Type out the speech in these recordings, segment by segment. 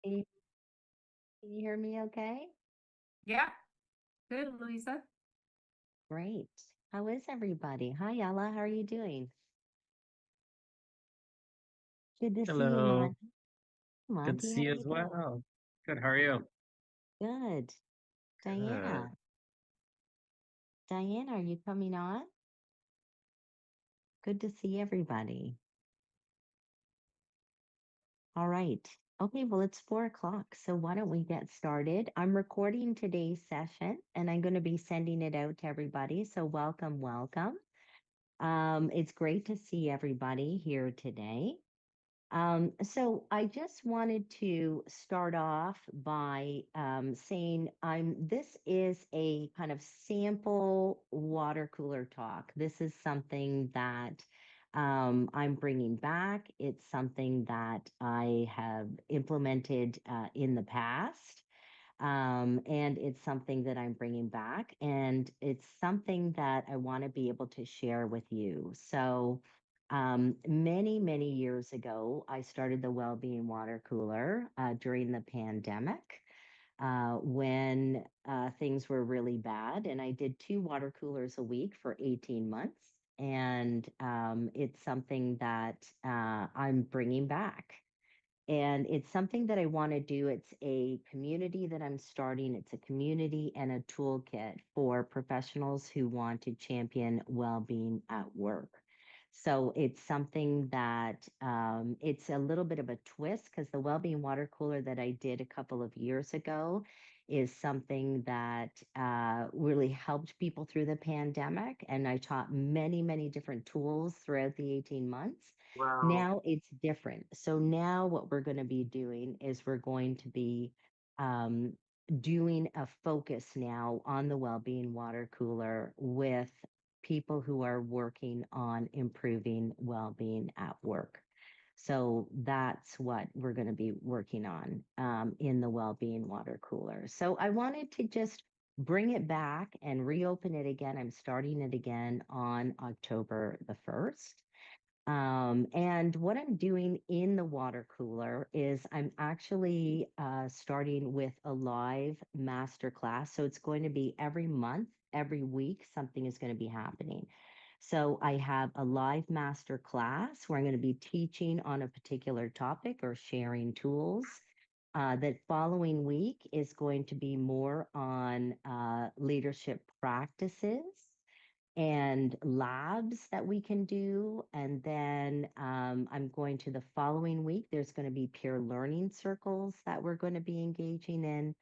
Can you, can you hear me okay? Yeah, good, Louisa. Great. How is everybody? Hi, Ella. How are you doing? Good to see you, Hello. Monty. Good to Monty, how see are you you as doing? well. Good. How are you? Good. Good. Diana. Diana, are you coming on? Good to see everybody. All right. Okay, well, it's 4 o'clock. So why don't we get started? I'm recording today's session and I'm going to be sending it out to everybody. So welcome, welcome. It's great to see everybody here today. So I just wanted to start off by saying this is a kind of sample water cooler talk. This is something that I'm bringing back. It's something that I have implemented in the past. And it's something that I'm bringing back, and it's something that I want to be able to share with you. So, many, many years ago, I started the Wellbeing Water Cooler during the pandemic when things were really bad. And I did two water coolers a week for 18 months. And it's something that I'm bringing back. And it's something that I want to do. It's a community that I'm starting. It's a community and a toolkit for professionals who want to champion well-being at work. So it's something that it's a little bit of a twist because the well-being water cooler that I did a couple of years ago is something that really helped people through the pandemic. And I taught many, many different tools throughout the 18 months. Wow. Now it's different. So now what we're going to be doing is we're going to be um, doing a focus now on the well-being water cooler with people who are working on improving well-being at work. So that's what we're going to be working on in the well-being water cooler. So I wanted to just bring it back and reopen it again. I'm starting it again on October the 1st. And what I'm doing in the water cooler is I'm actually starting with a live master class. So it's going to be every month, every week, something is going to be happening. So I have a live master class where I'm going to be teaching on a particular topic or sharing tools. That following week is going to be more on leadership practices and labs that we can do. And then I'm going to the following week, there's going to be peer learning circles that we're going to be engaging in.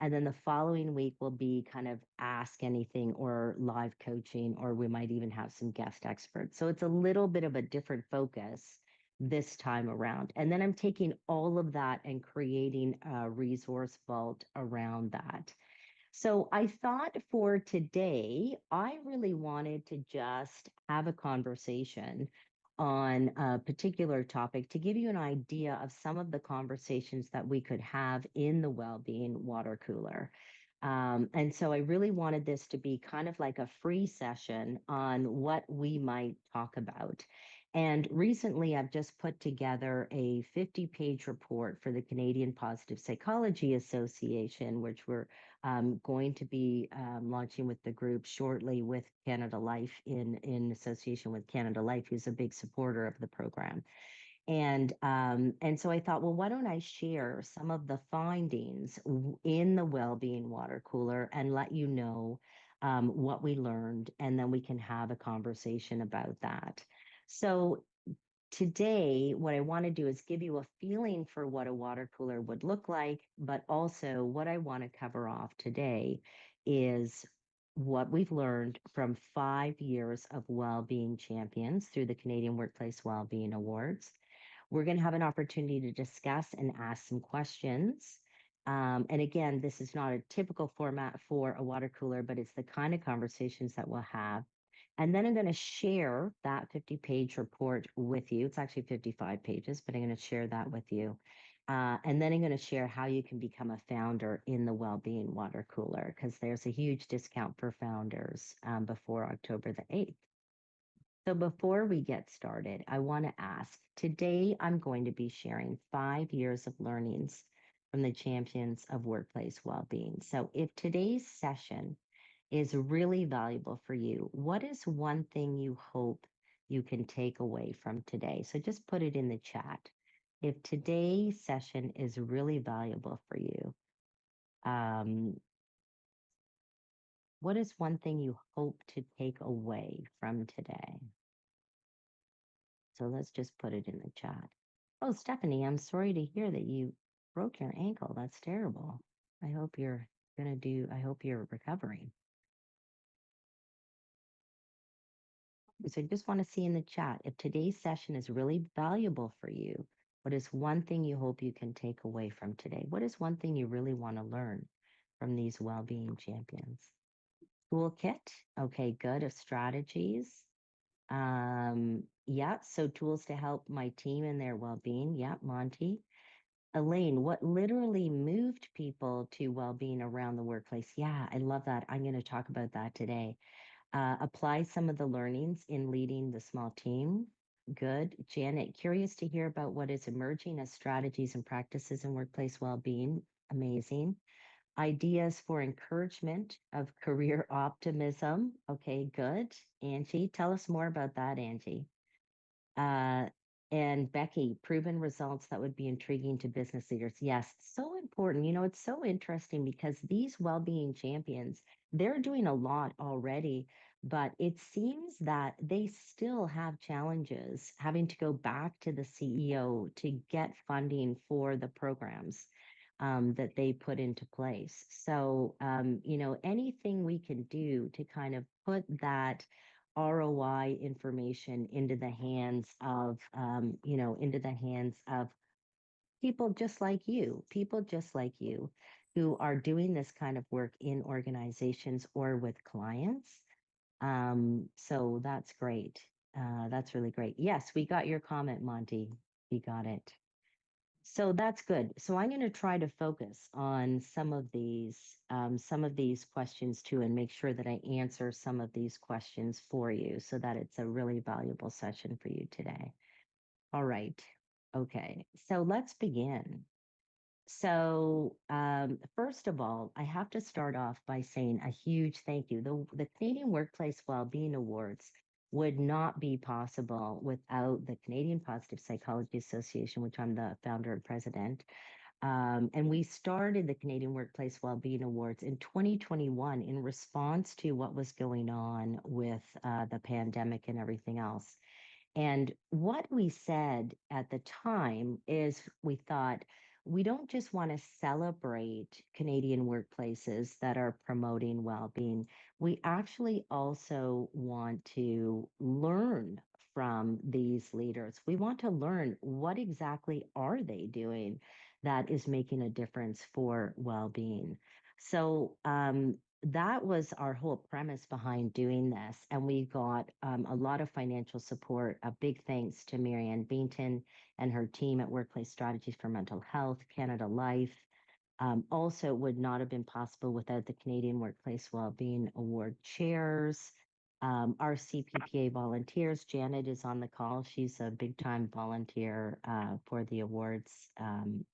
And then the following week will be kind of ask anything or live coaching, or we might even have some guest experts. So it's a little bit of a different focus this time around. And then I'm taking all of that and creating a resource vault around that. So I thought for today, I really wanted to just have a conversation on a particular topic to give you an idea of some of the conversations that we could have in the well-being water cooler. And so I really wanted this to be kind of like a free session on what we might talk about. And recently, I've just put together a 50-page report for the Canadian Positive Psychology Association, which we're going to be launching with the group shortly with Canada Life in association with Canada Life, who's a big supporter of the program. And so I thought, well, why don't I share some of the findings in the Wellbeing Water Cooler and let you know what we learned, and then we can have a conversation about that. So today, what I want to do is give you a feeling for what a water cooler would look like, but also what I want to cover off today is what we've learned from 5 years of well-being champions through the Canadian Workplace Wellbeing Awards. We're going to have an opportunity to discuss and ask some questions. And again, this is not a typical format for a water cooler, but it's the kind of conversations that we'll have. And then I'm going to share that 50-page report with you. It's actually 55 pages, but I'm going to share that with you. And then I'm going to share how you can become a founder in the Wellbeing Water Cooler, because there's a huge discount for founders before October the 8th. So before we get started, I want to ask, today I'm going to be sharing 5 years of learnings from the champions of workplace well-being. So if today's session is really valuable for you, what is one thing you hope you can take away from today? So just put it in the chat. If today's session is really valuable for you, what is one thing you hope to take away from today? So let's just put it in the chat. Oh, Stephanie, I'm sorry to hear that you broke your ankle. That's terrible. I hope you're I hope you're recovering. So I just want to see in the chat, if today's session is really valuable for you, what is one thing you hope you can take away from today? What is one thing you really want to learn from these well-being champions? Toolkit. Okay, good. Of strategies. Yeah, so tools to help my team in their well-being. Yeah, Monty. Elaine, what literally moved people to well-being around the workplace? Yeah, I love that. I'm going to talk about that today. Apply some of the learnings in leading the small team. Good. Janet, curious to hear about what is emerging as strategies and practices in workplace well-being. Amazing. Ideas for encouragement of career optimism. Okay, good. Angie, tell us more about that, Angie. Uh, and Becky, proven results that would be intriguing to business leaders. Yes, so important. You know, it's so interesting because these well-being champions, they're doing a lot already, but it seems that they still have challenges having to go back to the CEO to get funding for the programs that they put into place. So, you know, anything we can do to kind of put that ROI information into the hands of, you know, into the hands of people just like you who are doing this kind of work in organizations or with clients. So that's great. That's really great. Yes, we got your comment, Monty. We got it. So that's good. So I'm going to try to focus on some of these questions too, and make sure that I answer some of these questions for you so that it's a really valuable session for you today. All right. Okay. So let's begin. So, first of all, I have to start off by saying a huge thank you. The Canadian Workplace Wellbeing Awards would not be possible without the Canadian Positive Psychology Association, which I'm the founder and president. And we started the Canadian Workplace Wellbeing Awards in 2021 in response to what was going on with the pandemic and everything else. And what we said at the time is we thought we don't just want to celebrate Canadian workplaces that are promoting well-being. We actually also want to learn from these leaders. We want to learn what exactly are they doing that is making a difference for well-being. So that was our whole premise behind doing this. And we got a lot of financial support. A big thanks to Marianne Beanton and her team at Workplace Strategies for Mental Health, Canada Life. Also would not have been possible without the Canadian Workplace Wellbeing Award chairs, our CPPA volunteers. Janet is on the call. She's a big time volunteer for the awards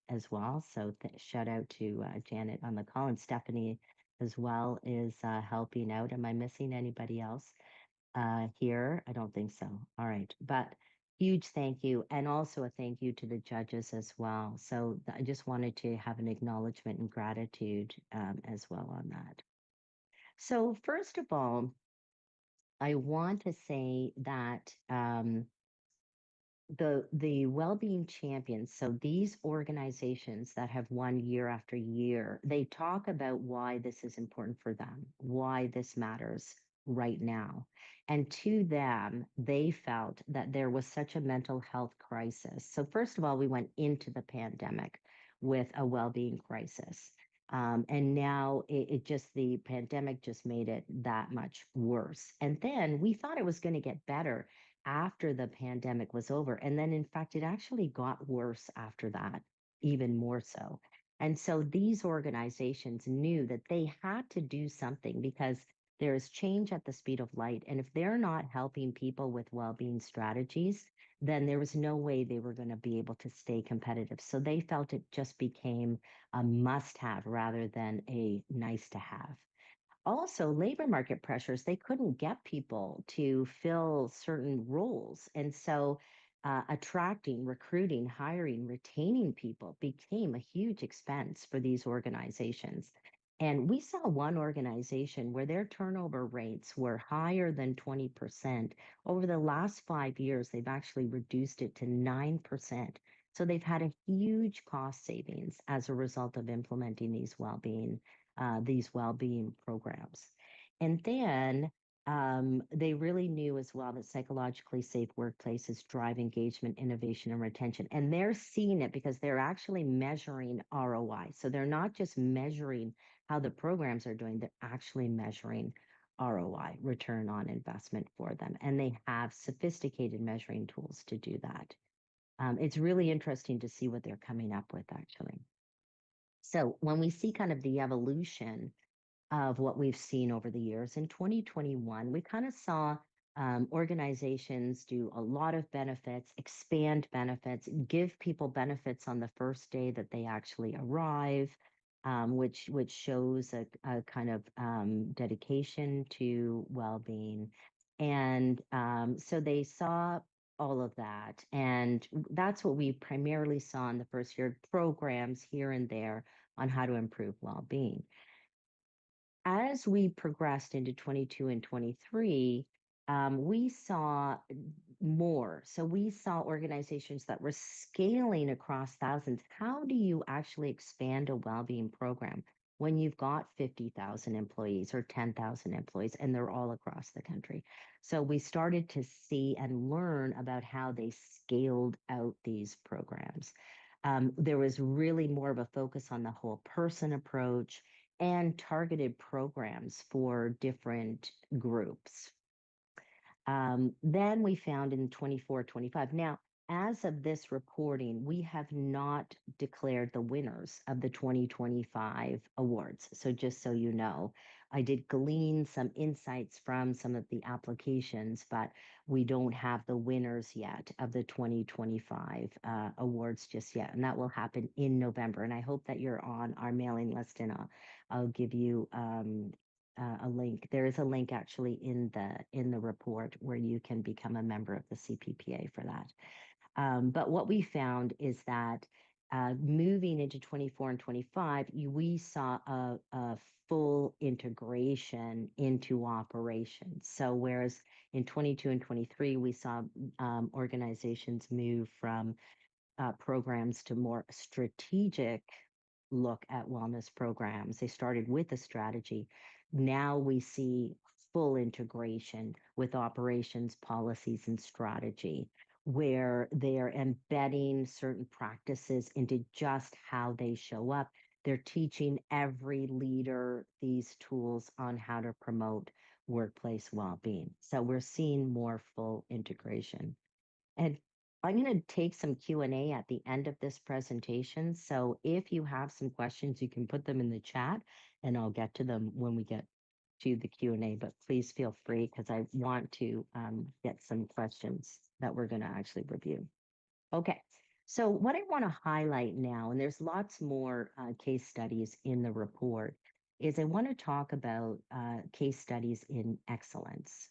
as well. So shout out to Janet on the call, and Stephanie as well is helping out. Am I missing anybody else here? I don't think so. All right. But huge thank you. And also a thank you to the judges as well. So I just wanted to have an acknowledgement and gratitude as well on that. So first of all, I want to say that the well-being champions, so these organizations that have won year after year, they talk about why this is important for them, why this matters right now. And to them, they felt that there was such a mental health crisis. So first of all, we went into the pandemic with a well-being crisis. And now the pandemic just made it that much worse. And then we thought it was going to get better after the pandemic was over. And then, in fact, it actually got worse after that, even more so. And so these organizations knew that they had to do something because there is change at the speed of light. And if they're not helping people with well-being strategies, then there was no way they were going to be able to stay competitive. So they felt it just became a must-have rather than a nice-to-have. Also, labor market pressures, they couldn't get people to fill certain roles. And so attracting, recruiting, hiring, retaining people became a huge expense for these organizations. And we saw one organization where their turnover rates were higher than 20%. Over the last 5 years, they've actually reduced it to 9%. So they've had a huge cost savings as a result of implementing these well-being programs. And then they really knew as well that psychologically safe workplaces drive engagement, innovation, and retention. And they're seeing it because they're actually measuring ROI. So they're not just measuring how the programs are doing, they're actually measuring ROI, return on investment for them. And they have sophisticated measuring tools to do that. It's really interesting to see what they're coming up with, actually. So when we see kind of the evolution of what we've seen over the years, in 2021, we kind of saw organizations do a lot of benefits, expand benefits, give people benefits on the first day that they actually arrive, which shows a kind of dedication to well-being. And so they saw all of that. And that's what we primarily saw in the first year, programs here and there on how to improve well-being. As we progressed into 22 and 23, we saw more. So we saw organizations that were scaling across thousands. How do you actually expand a well-being program when you've got 50,000 employees or 10,000 employees and they're all across the country? So we started to see and learn about how they scaled out these programs. There was really more of a focus on the whole person approach and targeted programs for different groups. Then we found in 24, 25. Now, as of this reporting, we have not declared the winners of the 2025 awards. So just so you know, I did glean some insights from some of the applications, but we don't have the winners yet of the 2025 awards just yet. And that will happen in November. And I hope that you're on our mailing list, and I'll give you a link. There is a link actually in the report where you can become a member of the CPPA for that. But what we found is that moving into 24 and 25, we saw a full integration into operations. So whereas in 22 and 23, we saw organizations move from programs to more strategic look at wellness programs. They started with a strategy. Now we see full integration with operations, policies, and strategy, where they are embedding certain practices into just how they show up. They're teaching every leader these tools on how to promote workplace well-being. So we're seeing more full integration. And I'm going to take some Q&A at the end of this presentation. So if you have some questions, you can put them in the chat and I'll get to them when we get to the Q&A, but please feel free because I want to get some questions that we're going to actually review. Okay, so what I want to highlight now, and there's lots more case studies in the report, is I want to talk about case studies in excellence.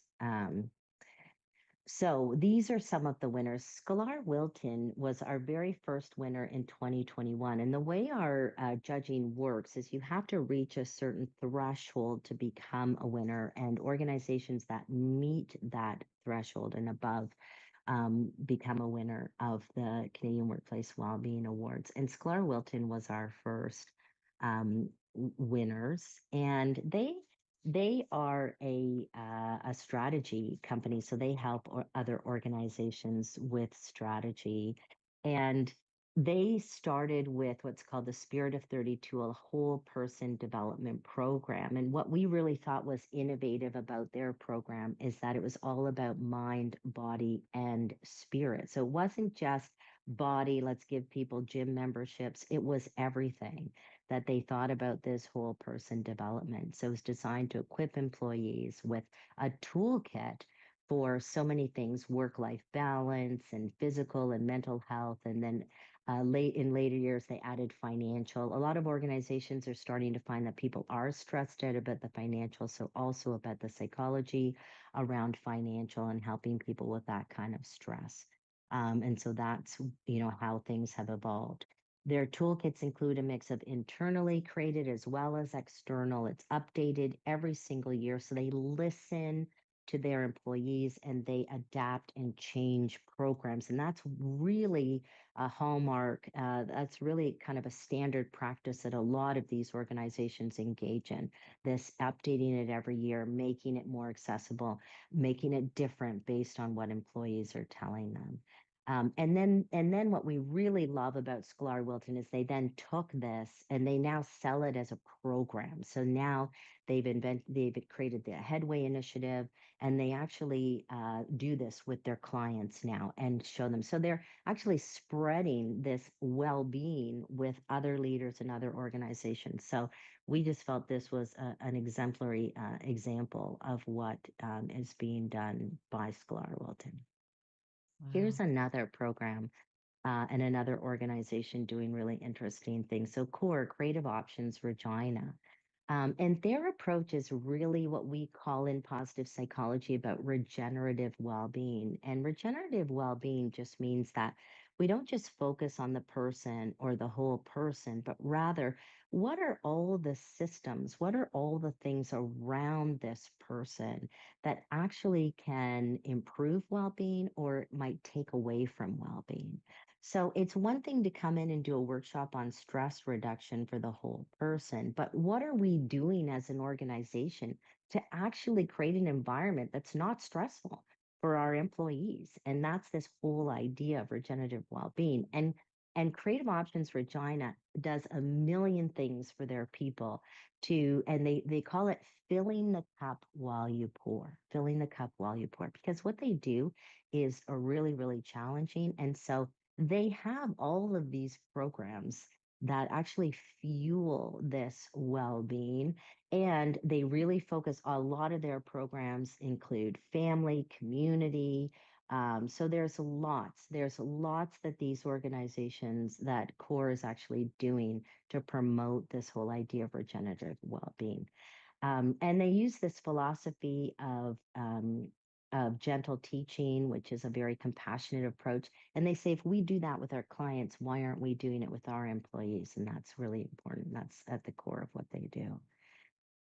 So these are some of the winners. Scalar Wilton was our very first winner in 2021. And the way our judging works is you have to reach a certain threshold to become a winner, and organizations that meet that threshold and above become a winner of the Canadian Workplace Wellbeing Awards. And Scalar Wilton was our first winners, and they are a strategy company, so they help other organizations with strategy. And they started with what's called the Spirit of 32, a whole person development program. And what we really thought was innovative about their program is that it was all about mind, body, and spirit. So it wasn't just body. Let's give people gym memberships. It was everything that they thought about this whole person development. So it was designed to equip employees with a toolkit for so many things, work-life balance and physical and mental health. And then in later years, they added financial. A lot of organizations are starting to find that people are stressed out about the financial, so also about the psychology around financial and helping people with that kind of stress. And so that's, how things have evolved. Their toolkits include a mix of internally created as well as external. It's updated every single year. So they listen to their employees and they adapt and change programs. And that's really a hallmark. That's really kind of a standard practice that a lot of these organizations engage in. This updating it every year, making it more accessible, making it different based on what employees are telling them. And then what we really love about Sklar Wilton is they then took this and they now sell it as a program. So now they've created the Headway Initiative, and they actually do this with their clients now and show them. So they're actually spreading this well-being with other leaders and other organizations. So we just felt this was an exemplary example of what is being done by Sklar Wilton. Here's another program and another organization doing really interesting things. So CORE, Creative Options Regina. And their approach is really what we call in positive psychology about regenerative well-being. And regenerative well-being just means that we don't just focus on the person or the whole person, but rather what are all the systems, what are all the things around this person that actually can improve well-being or might take away from well-being. So it's one thing to come in and do a workshop on stress reduction for the whole person, but what are we doing as an organization to actually create an environment that's not stressful for our employees? And that's this whole idea of regenerative well-being. And Creative Options Regina does a million things for their people and they call it filling the cup while you pour, filling the cup while you pour, because what they do is a really, really challenging. And so they have all of these programs that actually fuel this well-being, and they really focus. A lot of their programs include family, community. So there's lots that these organizations that CORE is actually doing to promote this whole idea of regenerative well-being. And they use this philosophy of gentle teaching, which is a very compassionate approach. And they say, if we do that with our clients, why aren't we doing it with our employees? And that's really important. That's at the core of what they do.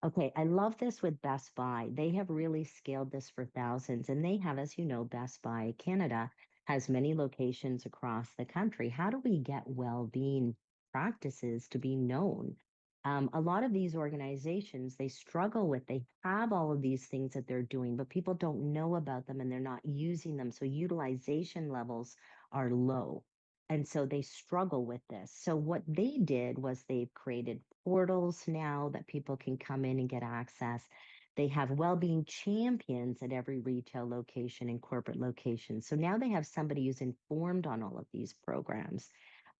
Okay, I love this with Best Buy. They have really scaled this for thousands, and they have, as you know, Best Buy Canada has many locations across the country. How do we get well-being practices to be known? A lot of these organizations, they struggle with, they have all of these things that they're doing, but people don't know about them and they're not using them. So utilization levels are low. And so they struggle with this. So what they did was they've created portals now that people can come in and get access. They have well-being champions at every retail location and corporate location. So now they have somebody who's informed on all of these programs,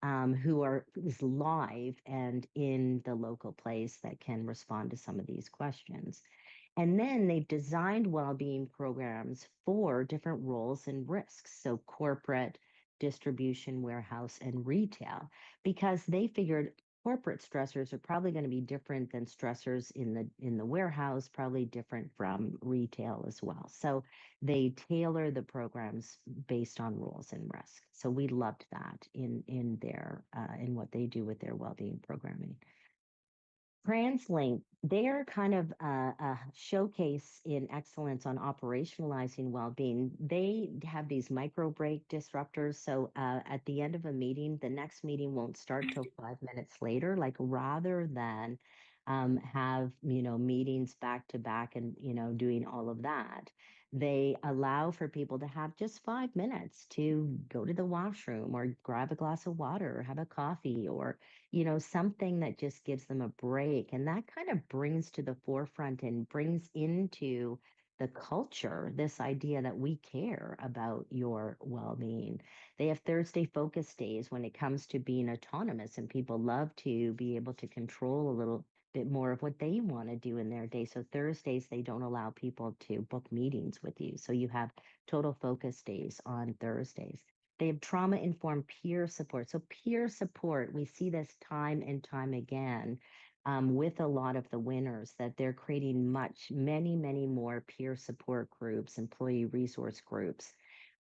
is live and in the local place that can respond to some of these questions. And then they've designed well-being programs for different roles and risks. So corporate, distribution, warehouse, and retail, because they figured corporate stressors are probably going to be different than stressors in the warehouse, probably different from retail as well. So they tailor the programs based on roles and risk. So we loved that in what they do with their well-being programming. TransLink, they're kind of a showcase in excellence on operationalizing well-being. They have these micro break disruptors. So at the end of a meeting, the next meeting won't start till 5 minutes later. Like rather than have meetings back to back and doing all of that, they allow for people to have just 5 minutes to go to the washroom or grab a glass of water or have a coffee or something that just gives them a break. And that kind of brings to the forefront and brings into the culture, this idea that we care about your well-being. They have Thursday focus days when it comes to being autonomous, and people love to be able to control a little bit more of what they want to do in their day. So Thursdays, they don't allow people to book meetings with you. So you have total focus days on Thursdays. They have trauma informed peer support. So, peer support, we see this time and time again with a lot of the winners that they're creating many more peer support groups, employee resource groups.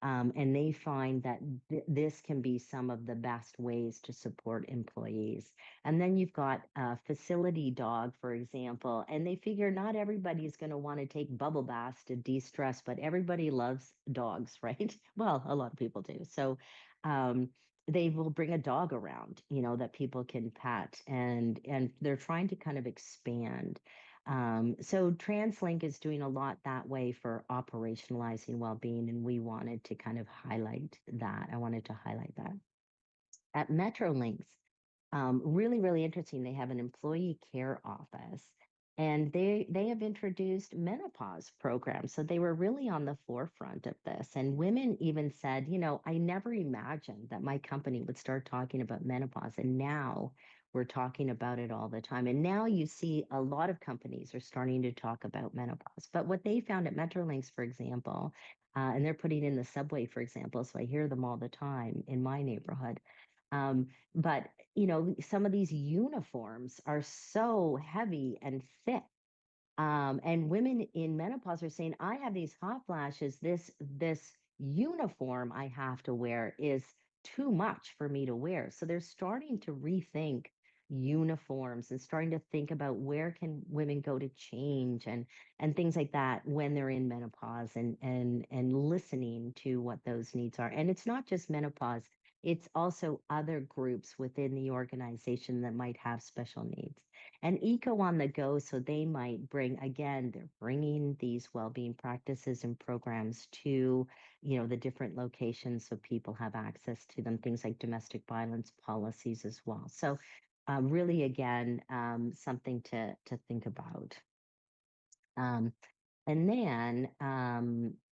And they find that this can be some of the best ways to support employees. And then you've got a facility dog, for example, and they figure not everybody's going to want to take bubble baths to de-stress, but everybody loves dogs, right? Well, a lot of people do. So um, they will bring a dog around, that people can pet, and they're trying to kind of expand. So TransLink is doing a lot that way for operationalizing well-being, and we wanted to kind of highlight that. I wanted to highlight that. At Metrolinx, really interesting. They have an employee care office, and they have introduced menopause programs. So they were really on the forefront of this. And women even said, I never imagined that my company would start talking about menopause, and now we're talking about it all the time. And now you see a lot of companies are starting to talk about menopause. But what they found at Metrolinx, for example, and they're putting in the subway, for example, so I hear them all the time in my neighborhood. But some of these uniforms are so heavy and thick. And women in menopause are saying, I have these hot flashes. This uniform I have to wear is too much for me to wear. So they're starting to rethink uniforms and starting to think about where can women go to change and things like that when they're in menopause, and listening to what those needs are. And it's not just menopause, it's also other groups within the organization that might have special needs. And Eco on the Go, so they might they're bringing these well-being practices and programs to, the different locations so people have access to them, things like domestic violence policies as well. So really, again, something to think about. Um, and then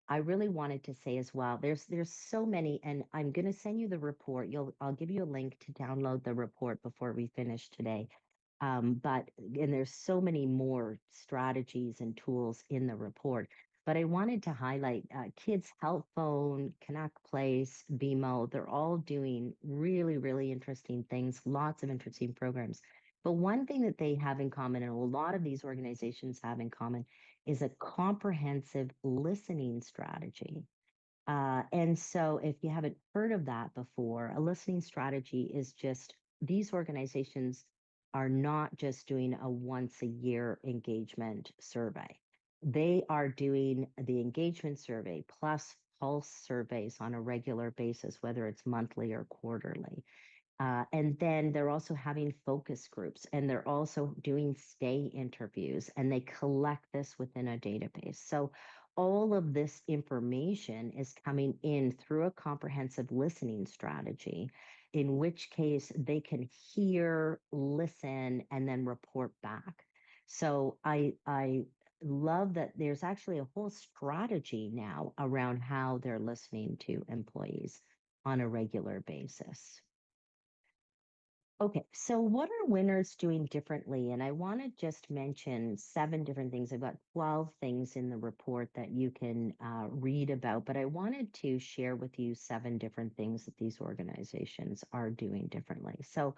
I really wanted to say as well, there's so many, and I'm going to send you the report. I'll give you a link to download the report before we finish today. And there's so many more strategies and tools in the report. But I wanted to highlight Kids Health Phone, Connect Place, BMO. They're all doing really interesting things, lots of interesting programs. But one thing that they have in common, and a lot of these organizations have in common, is a comprehensive listening strategy. And so, if you haven't heard of that before, a listening strategy is just these organizations are not just doing a once a year engagement survey. They are doing the engagement survey plus pulse surveys on a regular basis, whether it's monthly or quarterly. And then they're also having focus groups, and they're also doing stay interviews, and they collect this within a database. So all of this information is coming in through a comprehensive listening strategy, in which case they can hear, listen, and then report back. So I love that there's actually a whole strategy now around how they're listening to employees on a regular basis. Okay, so what are winners doing differently? And I want to just mention 7 different things. I've got 12 things in the report that you can read about, but I wanted to share with you 7 different things that these organizations are doing differently. So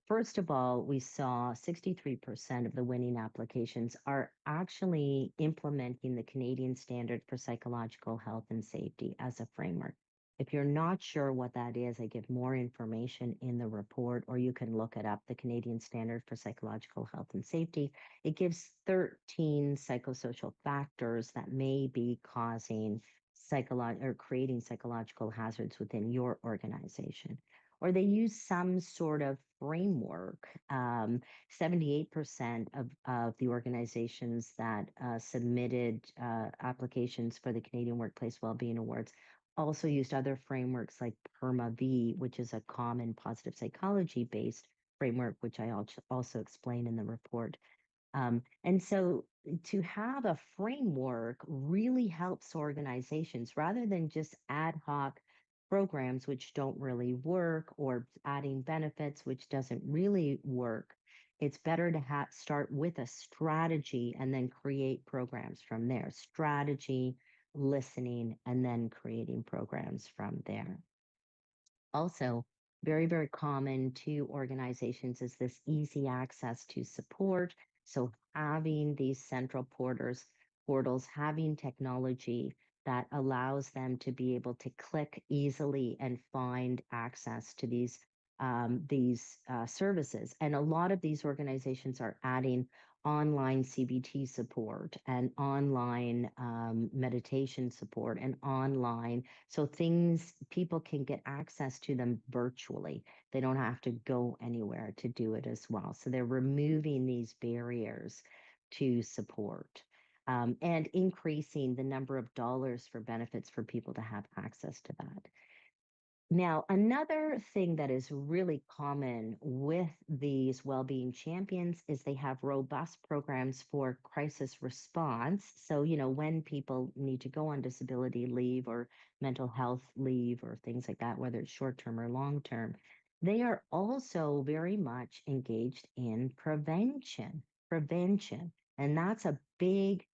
first of all, we saw 63% of the winning applications are actually implementing the Canadian Standard for Psychological Health and Safety as a framework. If you're not sure what that is, I give more information in the report, or you can look it up, the Canadian Standard for Psychological Health and Safety. It gives 13 psychosocial factors that may be causing or creating psychological hazards within your organization, or they use some sort of framework. 78% of the organizations that submitted applications for the Canadian Workplace Wellbeing Awards also used other frameworks like PERMA-V, which is a common positive psychology based framework, which I also explain in the report. And so to have a framework really helps organizations rather than just ad hoc programs which don't really work or adding benefits which doesn't really work. It's better to start with a strategy and then create programs from there. Strategy, listening, and then creating programs from there. Also, very, very common to organizations is this easy access to support. So having these central portals, having technology that allows them to be able to click easily and find access to these services. And a lot of these organizations are adding online CBT support and online meditation support and online so things, people can get access to them virtually. They don't have to go anywhere to do it as well. So they're removing these barriers to support and increasing the number of dollars for benefits for people to have access to that. Now, another thing that is really common with these well-being champions is they have robust programs for crisis response. So, when people need to go on disability leave or mental health leave or things like that, whether it's short-term or long-term, they are also very much engaged in prevention. And that's a big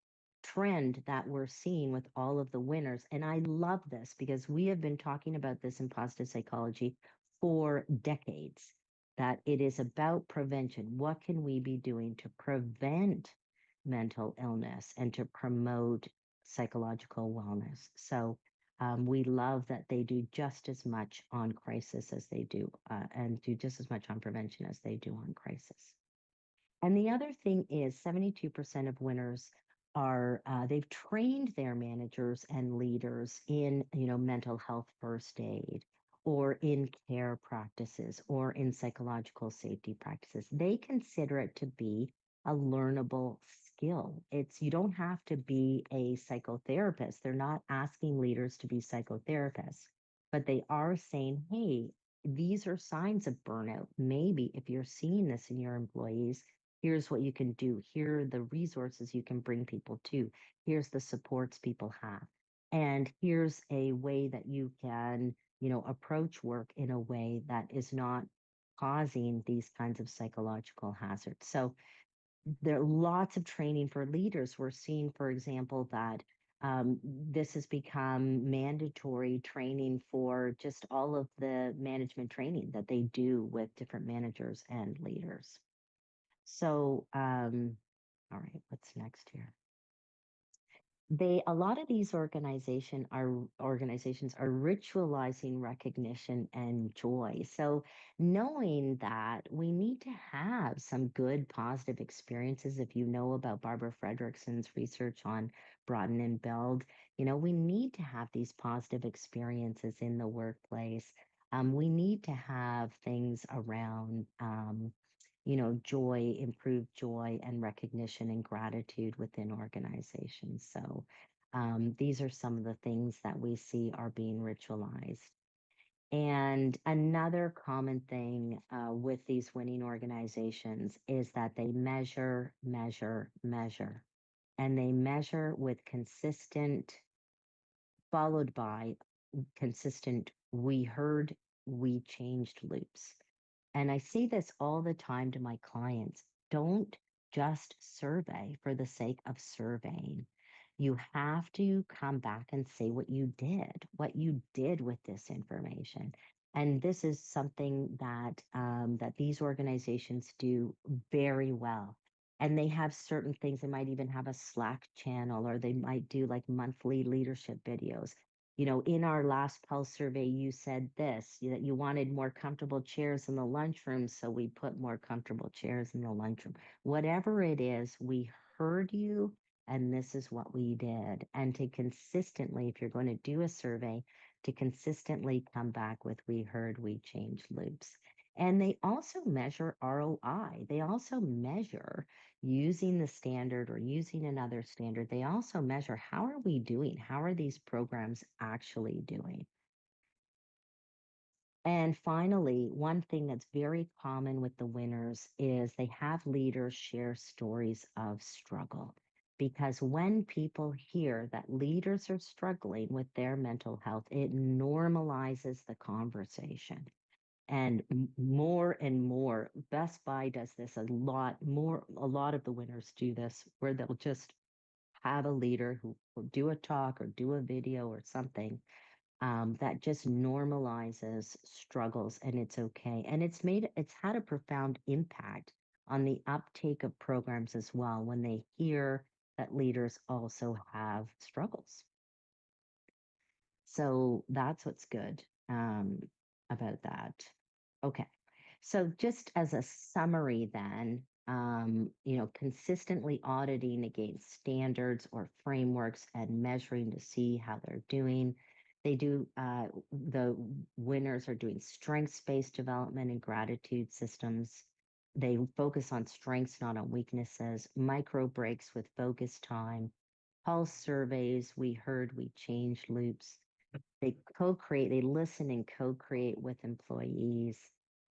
trend that we're seeing with all of the winners. And I love this because we have been talking about this in positive psychology for decades, that it is about prevention. What can we be doing to prevent mental illness and to promote psychological wellness? So we love that they do just as much on crisis as they do, and do just as much on prevention as they do on crisis. And the other thing is 72% of winners are, they've trained their managers and leaders in, mental health first aid or in care practices or in psychological safety practices. They consider it to be a learnable skill. You don't have to be a psychotherapist. They're not asking leaders to be psychotherapists, but they are saying, hey, these are signs of burnout. Maybe if you're seeing this in your employees, here's what you can do. Here are the resources you can bring people to. Here's the supports people have. And here's a way that you can, approach work in a way that is not causing these kinds of psychological hazards. So there are lots of training for leaders. We're seeing, for example, that this has become mandatory training for just all of the management training that they do with different managers and leaders. So, all right, what's next here? A lot of these organizations are ritualizing recognition and joy. So knowing that we need to have some good positive experiences. If you know about Barbara Fredrickson's research on broaden and build, we need to have these positive experiences in the workplace. We need to have things around joy, improved joy and recognition and gratitude within organizations. So these are some of the things that we see are being ritualized. And another common thing with these winning organizations is that they measure, measure, measure, and they measure with consistent, followed by consistent, we heard, we changed loops. And I see this all the time to my clients. Don't just survey for the sake of surveying. You have to come back and say what you did with this information. And this is something that these organizations do very well. And they have certain things. They might even have a Slack channel, or they might do like monthly leadership videos. In our last Pulse survey, you said this, that you wanted more comfortable chairs in the lunchroom, so we put more comfortable chairs in the lunchroom. Whatever it is, we heard you, and this is what we did. And to consistently, if you're going to do a survey, to consistently come back with we heard, we changed loops. And they also measure ROI. They also measure using the standard or using another standard. They also measure how are we doing? How are these programs actually doing? And finally, one thing that's very common with the winners is they have leaders share stories of struggle. Because when people hear that leaders are struggling with their mental health, it normalizes the conversation. And more and more, Best Buy does this a lot more. A lot of the winners do this where they'll just have a leader who will do a talk or do a video or something that just normalizes struggles, and it's okay. And it's had a profound impact on the uptake of programs as well when they hear that leaders also have struggles. So that's what's good about that. Okay. So just as a summary then, consistently auditing against standards or frameworks and measuring to see how they're doing. The winners are doing strengths-based development and gratitude systems. They focus on strengths, not on weaknesses, micro breaks with focus time, pulse surveys, we change loops. They listen and co-create with employees.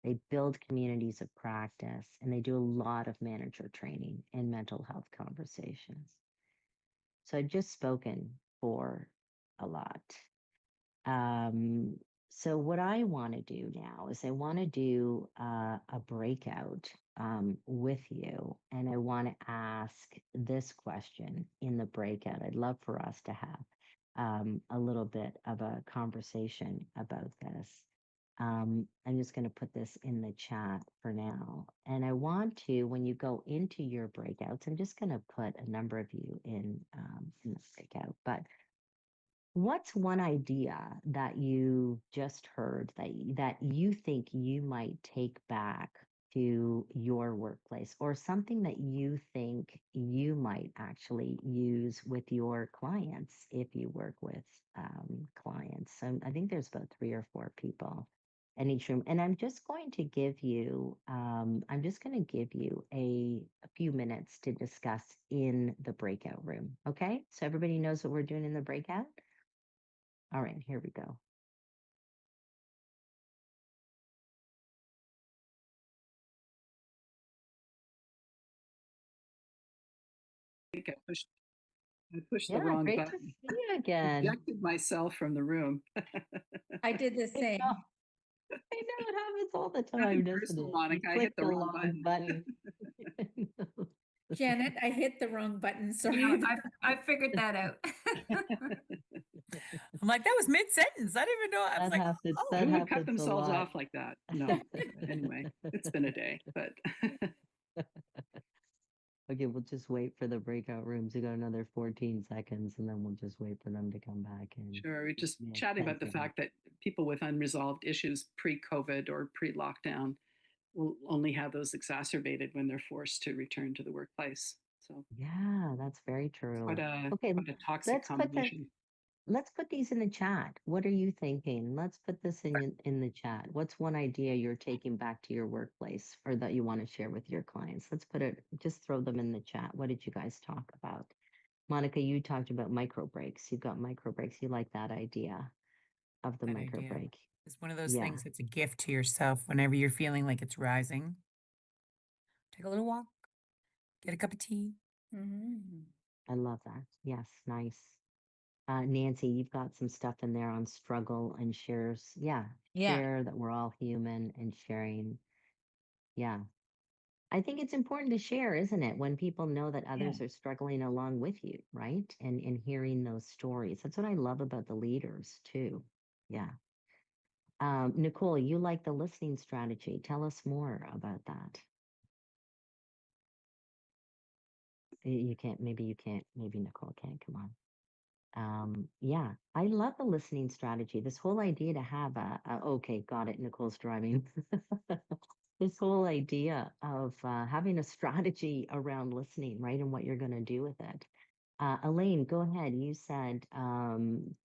They build communities of practice, and they do a lot of manager training and mental health conversations. So I've just spoken for a lot. Um, so what I want to do now is I want to do a breakout with you, and I want to ask this question in the breakout. I'd love for us to have a little bit of a conversation about this. I'm just going to put this in the chat for now. And I want to, when you go into your breakouts, I'm just going to put a number of you in the breakout, but what's one idea that you just heard that you think you might take back to your workplace, or something that you think you might actually use with your clients if you work with clients? So I think there's about 3 or 4 people in each room, and I'm just going to give you a few minutes to discuss in the breakout room. Okay, so everybody knows what we're doing in the breakout. All right, here we go. I think I pushed the Yeah, wrong great to button. see you again. Ejected myself from the room. I did the I same. know, I know it happens all the time, Nothing doesn't personal, it? You Monica. I click hit the the wrong wrong button. button. Janet, I hit the wrong button. Sorry. Yeah, I figured that out. I'm like, that was mid-sentence. I didn't even know. I was like, oh. That Who would cut happens a themselves lot. off like that? No. Anyway, it's been a day, but Okay, we'll just wait for the breakout rooms. We got another 14 seconds, and then we'll just wait for them to come back in. sure. We're just Yeah, chatting about the thank you. fact that people with unresolved issues pre-COVID or pre-lockdown will only have those exacerbated when they're forced to return to the workplace. So Yeah, that's very true. Okay, quite a toxic let's combination. let's put these in the chat. What are you thinking? Let's put this in the chat. What's one idea you're taking back to your workplace or that you want to share with your clients? Let's just throw them in the chat. What did you guys talk about? Monica, you talked about micro breaks. You've got micro breaks. You like that idea of the That micro idea. break. It's one of those Yeah. things that's a gift to yourself whenever you're feeling like it's rising. Take a little walk, get a cup of tea. I love that. Yes, nice. Nancy, you've got some stuff in there on struggle and shares. Yeah. Share that we're all human and sharing. Yeah. I think it's important to share, isn't it? When people know that others are struggling along with you, right? And hearing those stories. That's what I love about the leaders too. Yeah. Nicole, you like the listening strategy. Tell us more about that. You can't, maybe Nicole can't come on. Yeah, I love the listening strategy. This whole idea to have okay, got it. Nicole's driving. This whole idea of having a strategy around listening, right? And what you're going to do with it. Elaine, go ahead. You said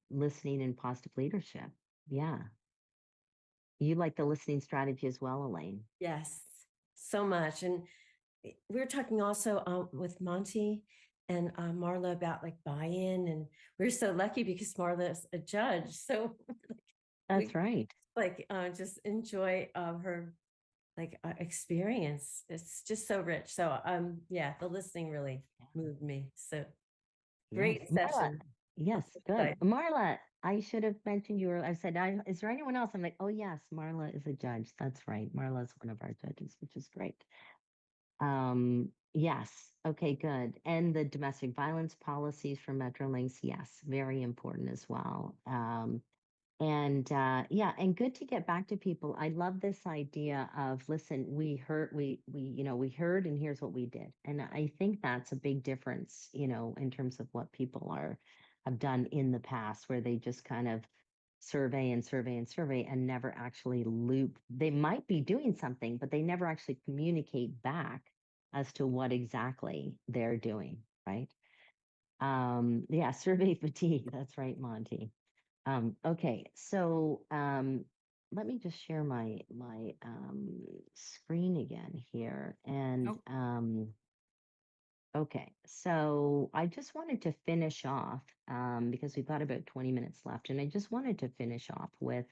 listening and positive leadership. Yeah. You like the listening strategy as well, Elaine. Yes, so much. And we were talking also with Monty and Marla about like buy-in, and we're so lucky because Marla's a judge. So That's right. Like just enjoy her like experience. It's just so rich. So yeah, the listening really moved me. So great Yes. Marla, session. yes, good. Excited. Marla, I should have mentioned you were, I said, is there anyone else? I'm like, oh yes, Marla is a judge. That's right. Marla is one of our judges, which is great. Yes. Okay, good. And the domestic violence policies for Metrolinx, yes, very important as well. And yeah, and good to get back to people. I love this idea of, listen, we heard, we heard, and here's what we did. And I think that's a big difference, in terms of what people have done in the past, where they just kind of survey and survey and survey and never actually loop. They might be doing something, but they never actually communicate back as to what exactly they're doing, right? Yeah, survey fatigue. That's right, Monty. Okay, so let me just share my screen again here. And Oh. okay, so I just wanted to finish off because we've got about 20 minutes left, and I just wanted to finish off with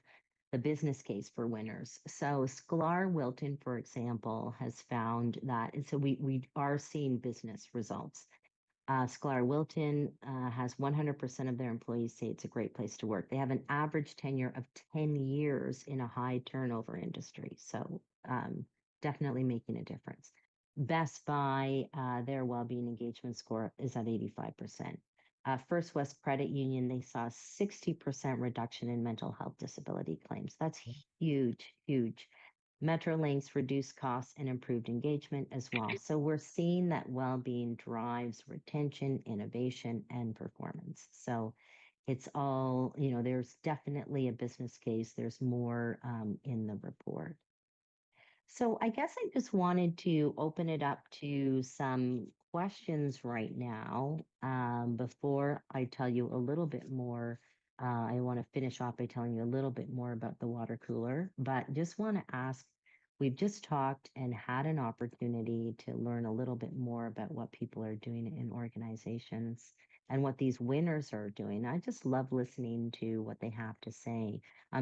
the business case for winners. So Sklar Wilton, for example, has found that, and so we are seeing business results. Sklar Wilton has 100% of their employees say it's a great place to work. They have an average tenure of 10 years in a high turnover industry. So definitely making a difference. Best Buy, their well-being engagement score is at 85%. First West Credit Union, they saw a 60% reduction in mental health disability claims. That's huge, huge. Metrolinx reduced costs and improved engagement as well. So we're seeing that well-being drives retention, innovation, and performance. So it's all, there's definitely a business case. There's more in the report. So I guess I just wanted to open it up to some questions right now. Before I tell you a little bit more, I want to finish off by telling you a little bit more about the water cooler, but just want to ask, we've just talked and had an opportunity to learn a little bit more about what people are doing in organizations and what these winners are doing. I just love listening to what they have to say.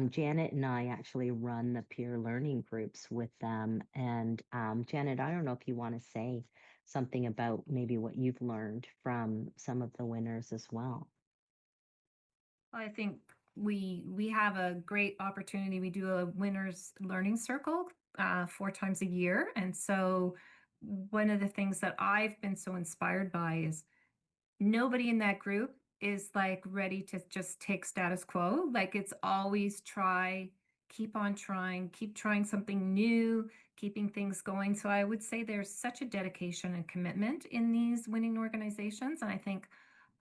Janet and I actually run the peer learning groups with them. And Janet, I don't know if you want to say something about maybe what you've learned from some of the winners as well. I think we have a great opportunity. We do a winners learning circle 4 times a year. And so one of the things that I've been so inspired by is nobody in that group is like ready to just take status quo. Like it's always keep trying something new, keeping things going. So I would say there's such a dedication and commitment in these winning organizations. And I think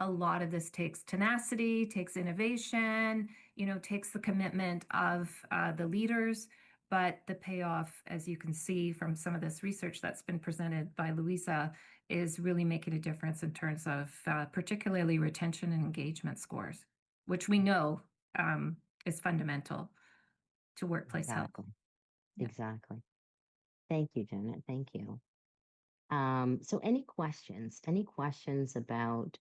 a lot of this takes tenacity, takes innovation, takes the commitment of the leaders. But the payoff, as you can see from some of this research that's been presented by Louisa, is really making a difference in terms of particularly retention and engagement scores, which we know is fundamental to workplace health. Exactly. Exactly. Thank you, Janet. Thank you. So any questions? Any questions about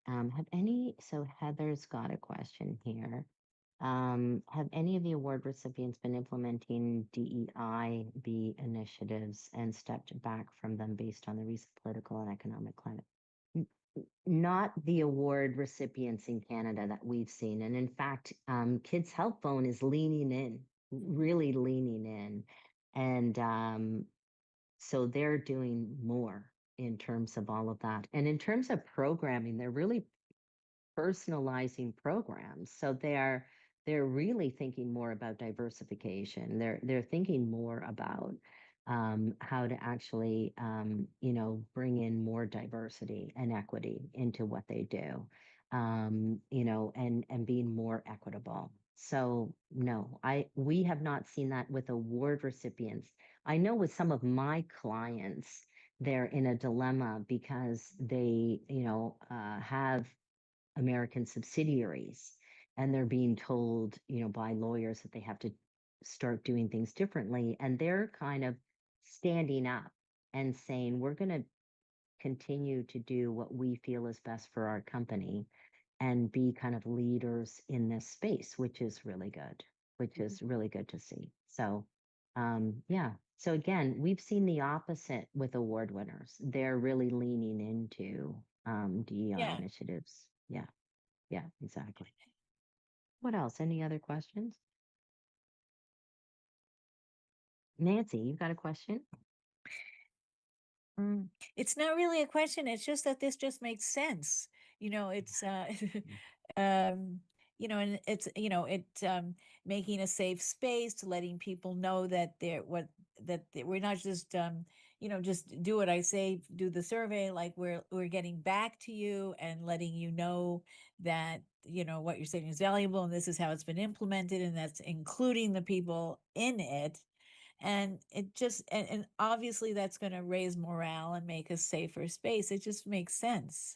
so Heather's got a question here. Have any of the award recipients been implementing DEIB initiatives and stepped back from them based on the recent political and economic climate? Not the award recipients in Canada that we've seen. And in fact, Kids Health Phone is leaning in, really leaning in. And so they're doing more in terms of all of that. And in terms of programming, they're really personalizing programs. So they're really thinking more about diversification. They're thinking more about how to actually bring in more diversity and equity into what they do, and being more equitable. So no, we have not seen that with award recipients. I know with some of my clients, they're in a dilemma because they have American subsidiaries, and they're being told, by lawyers that they have to start doing things differently. And they're kind of standing up and saying, we're going to continue to do what we feel is best for our company and be kind of leaders in this space, which is really good. which is really good to see. So, yeah. So again, we've seen the opposite with award winners. They're really leaning into DEI Yeah. initiatives. Yeah. Yeah, exactly. What else? Any other questions? Nancy, you got a question? It's not really a question. It's just that this just makes sense. It's and it's making a safe space, letting people know that we're not just just do what I say, do the survey, like we're getting back to you and letting you know that what you're saying is valuable and this is how it's been implemented, and that's including the people in it. And it just and obviously that's going to raise morale and make a safer space. It just makes sense.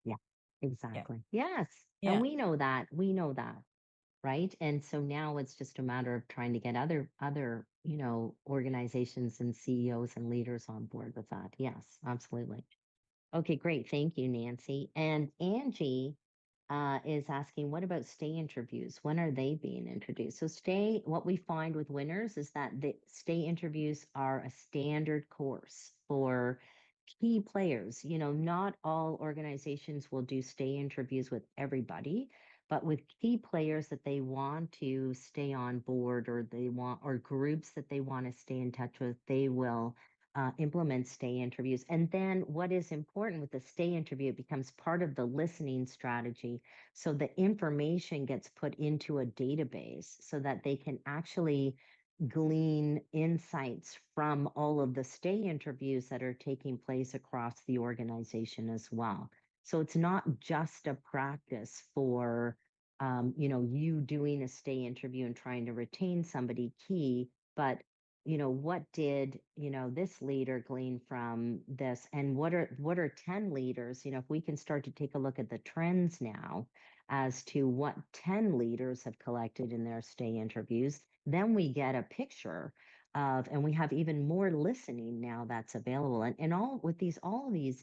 Yeah, Yeah. exactly. Yes. And Yeah. we know that. We know that. Right. And so now it's just a matter of trying to get other, organizations and CEOs and leaders on board with that. Yes, absolutely. Okay, great. Thank you, Nancy. And Angie is asking, what about stay interviews? When are they being introduced? So what we find with winners is that the stay interviews are a standard course for key players. Not all organizations will do stay interviews with everybody, but with key players that they want to stay on board or groups that they want to stay in touch with, they will implement stay interviews. And then what is important with the stay interview, it becomes part of the listening strategy. So the information gets put into a database so that they can actually glean insights from all of the stay interviews that are taking place across the organization as well. So it's not just a practice for, you doing a stay interview and trying to retain somebody key, but what did this leader glean from this, and what are 10 leaders, if we can start to take a look at the trends now as to what 10 leaders have collected in their stay interviews, then we get a picture and we have even more listening now that's available. And all of these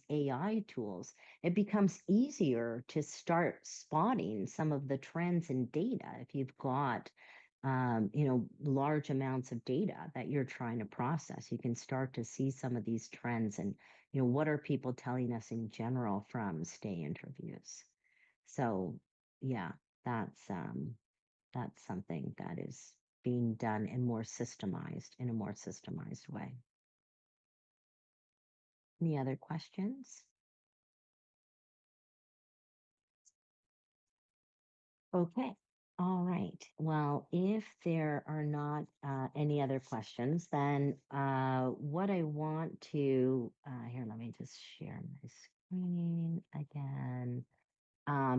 AI tools, it becomes easier to start spotting some of the trends in data if you've got large amounts of data that you're trying to process. You can start to see some of these trends and, what are people telling us in general from stay interviews. So yeah, that's something that is being done in a more systemized way. Any other questions? Okay. All right. Well, if there are not any other questions, then what I want to here, let me just share my screen again.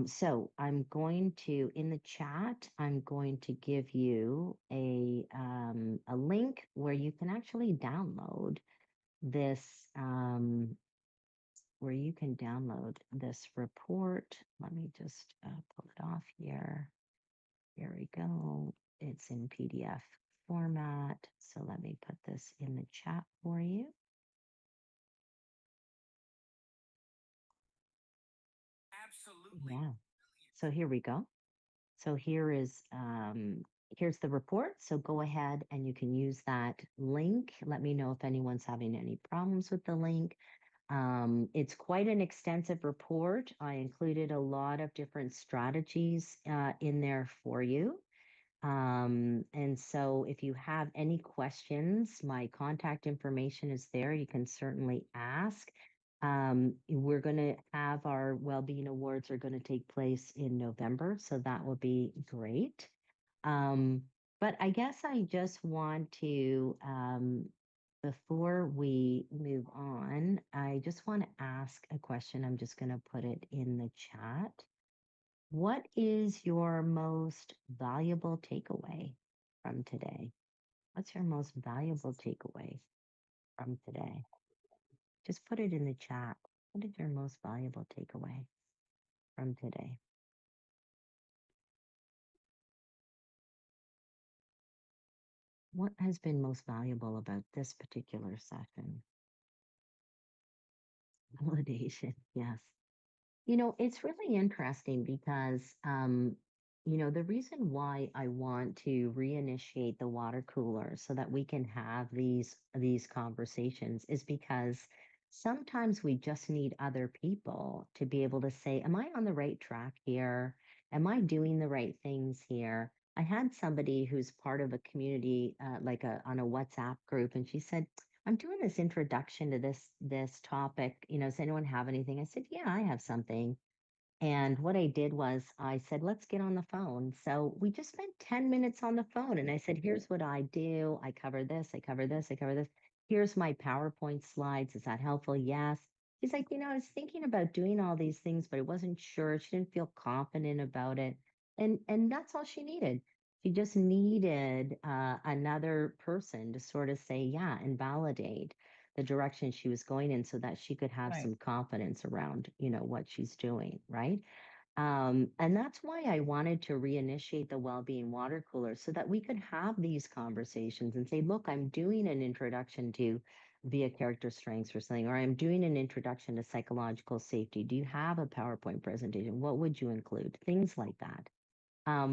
So I'm going to, in the chat, I'm going to give you a link where you can actually download this, report. Let me just pull it off here. Here we go. It's in PDF format. So let me put this in the chat for you. Absolutely. Yeah. So here we go. So here's the report. So go ahead and you can use that link. Let me know if anyone's having any problems with the link. It's quite an extensive report. I included a lot of different strategies in there for you. And so if you have any questions, my contact information is there. You can certainly ask. We're going to have our Wellbeing Awards are going to take place in November, so that will be great. But I guess I just want to, before we move on, I just want to ask a question. I'm just going to put it in the chat. What is your most valuable takeaway from today? What's your most valuable takeaway from today? Just put it in the chat. What is your most valuable takeaway from today? What has been most valuable about this particular session? Validation, yes. It's really interesting because the reason why I want to reinitiate the water cooler so that we can have these conversations is because sometimes we just need other people to be able to say, am I on the right track here? Am I doing the right things here? I had somebody who's part of a community, like on a WhatsApp group, and she said, I'm doing this introduction to this topic. Does anyone have anything? I said, yeah, I have something. And what I did was I said, let's get on the phone. So we just spent 10 minutes on the phone. And I said, here's what I do. I cover this, I cover this, I cover this. Here's my PowerPoint slides. Is that helpful? Yes. She's like, I was thinking about doing all these things, but I wasn't sure. She didn't feel confident about it. And that's all she needed. She just needed another person to sort of say, yeah, and validate the direction she was going in so that she could have Right. some confidence around, what she's doing, right? And that's why I wanted to reinitiate the Wellbeing Water Cooler so that we could have these conversations and say, look, I'm doing an introduction to via character strengths or something, or I'm doing an introduction to psychological safety. Do you have a PowerPoint presentation? What would you include? Things like that.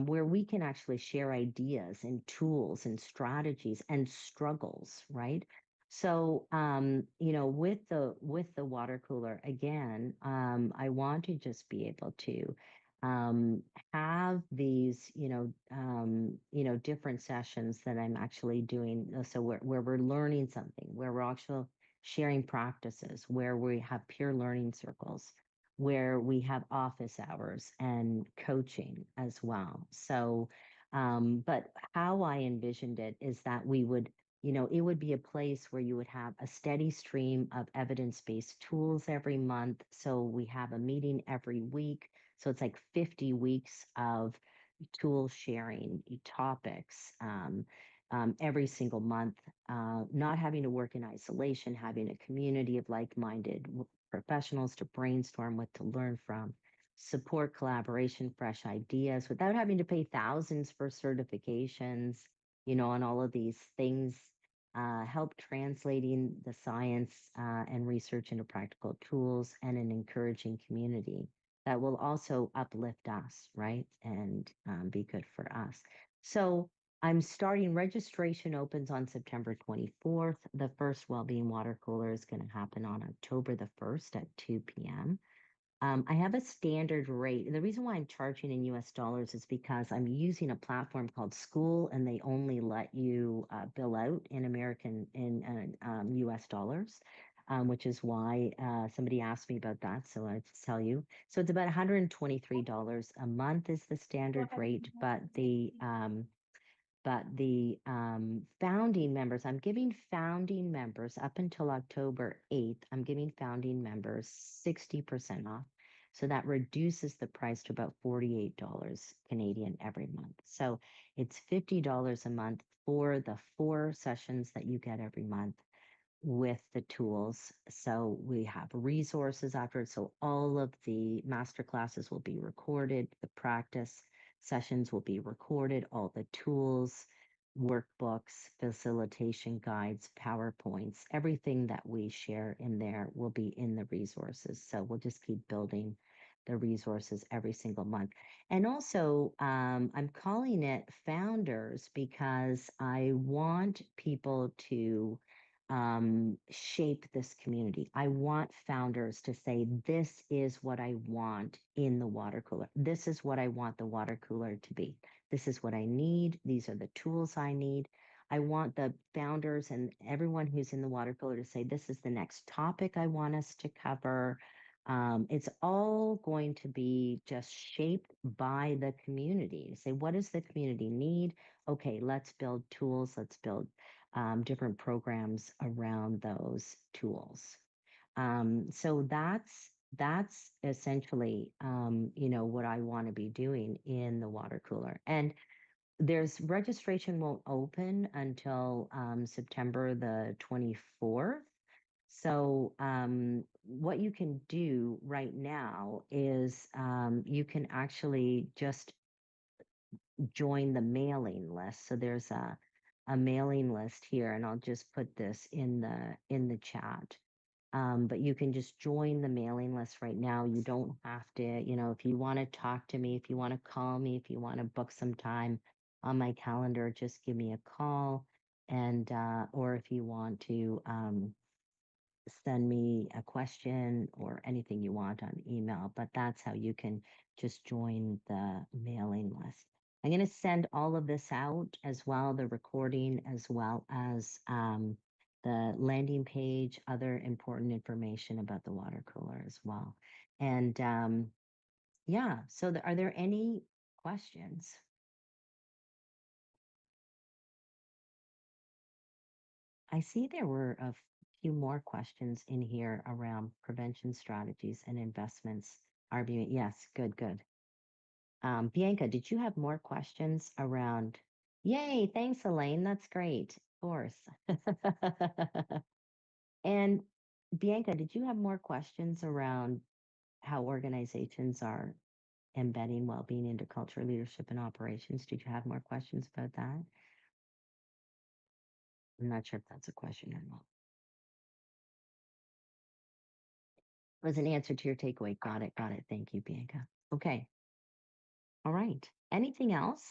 Where we can actually share ideas and tools and strategies and struggles, right? So, with the water cooler again, I want to just be able to have these, different sessions that I'm actually doing. So where we're learning something, where we're actually sharing practices, where we have peer learning circles, where we have office hours and coaching as well. So, but how I envisioned it is that we would, it would be a place where you would have a steady stream of evidence based tools every month. So we have a meeting every week. So it's like 50 weeks of tool sharing topics every single month, not having to work in isolation, having a community of like minded professionals to brainstorm what to learn from, support collaboration, fresh ideas without having to pay thousands for certifications, and all of these things. Help translating the science and research into practical tools and an encouraging community that will also uplift us, right? And be good for us. So I'm starting, registration opens on September 24th. The first Wellbeing Water Cooler is going to happen on October the 1st at 2 p.m. I have a standard rate. And the reason why I'm charging in US dollars is because I'm using a platform called School, and they only let you bill out in US dollars, which is why somebody asked me about that. So I tell you. So it's about $123 a month is the standard rate, but the founding members, I'm giving founding members up until October 8th, I'm giving founding members 60% off. So that reduces the price to about $48 Canadian every month. So it's $50 a month for the 4 sessions that you get every month with the tools. So we have resources afterwards. So all of the master classes will be recorded. The practice sessions will be recorded. All the tools, workbooks, facilitation guides, PowerPoints, everything that we share in there will be in the resources. So we'll just keep building the resources every single month. And also, I'm calling it Founders because I want people to shape this community. I want founders to say, this is what I want in the water cooler. This is what I want the water cooler to be. This is what I need. These are the tools I need. I want the founders and everyone who's in the water cooler to say, this is the next topic I want us to cover. It's all going to be just shaped by the community. Say, what does the community need? Okay, let's build tools. Let's build different programs around those tools. So that's essentially what I want to be doing in the water cooler. And there's registration won't open until September the 24th. So what you can do right now is you can actually just join the mailing list. So there's a mailing list here, and I'll just put this in the chat. But you can just join the mailing list right now. You don't have to, if you want to talk to me, if you want to call me, if you want to book some time on my calendar, just give me a call. And, or if you want to, send me a question or anything you want on email, but that's how you can just join the mailing list. I'm going to send all of this out as well, the recording, as well as the landing page, other important information about the water cooler as well. And yeah, so are there any questions? I see there were a few more questions in here around prevention strategies and investments. RBA, yes, good. Bianca, did you have more questions around? Yay, thanks, Elaine. That's great. Of course. And Bianca, did you have more questions around how organizations are embedding well-being into culture, leadership, and operations? Did you have more questions about that? I'm not sure if that's a question or not. Was an answer to your takeaway. Got it. Thank you, Bianca. Okay. All right. Anything else?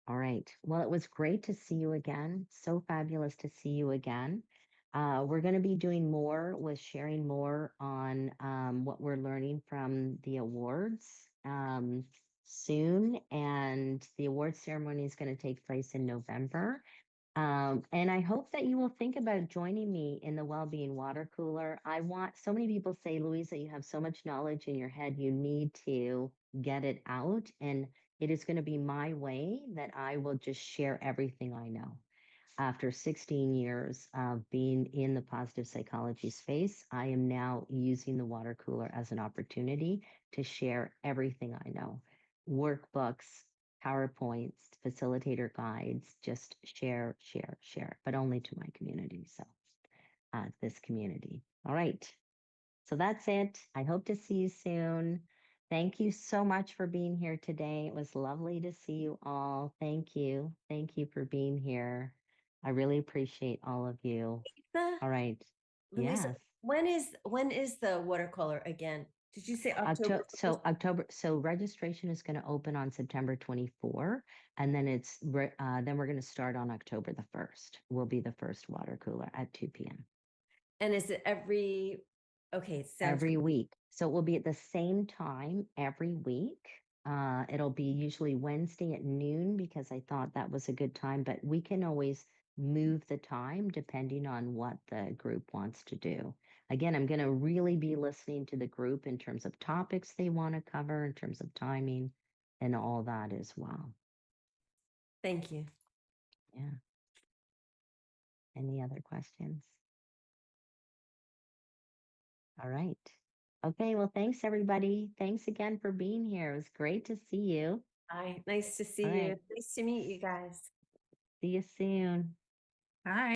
All right. Well, it was great to see you again. So fabulous to see you again. We're going to be doing more with sharing more on what we're learning from the awards soon. And the awards ceremony is going to take place in November. And I hope that you will think about joining me in the Wellbeing Water Cooler. So many people say, Louisa, you have so much knowledge in your head, you need to get it out. And it is going to be my way that I will just share everything I know. After 16 years of being in the positive psychology space, I am now using the water cooler as an opportunity to share everything I know. Workbooks, PowerPoints, facilitator guides, just share, but only to my community. So this community. All right. So that's it. I hope to see you soon. Thank you so much for being here today. It was lovely to see you all. Thank you. Thank you for being here. I really appreciate all of you. All right. Louisa, Yes. when is the watercolor again? Did you say October? So registration is going to open on September 24, and then then we're going to start on October the 1st. Will be the first water cooler at 2 p.m. And is it every week? So it will be at the same time every week. It'll be usually Wednesday at noon because I thought that was a good time, but we can always move the time depending on what the group wants to do. Again, I'm going to really be listening to the group in terms of topics they want to cover, in terms of timing and all that as well. Thank you. Yeah. Any other questions? All right. Okay, well, thanks everybody. Thanks again for being here. It was great to see you. Hi, nice to see All you. right. Nice to meet you guys. See you soon. Bye.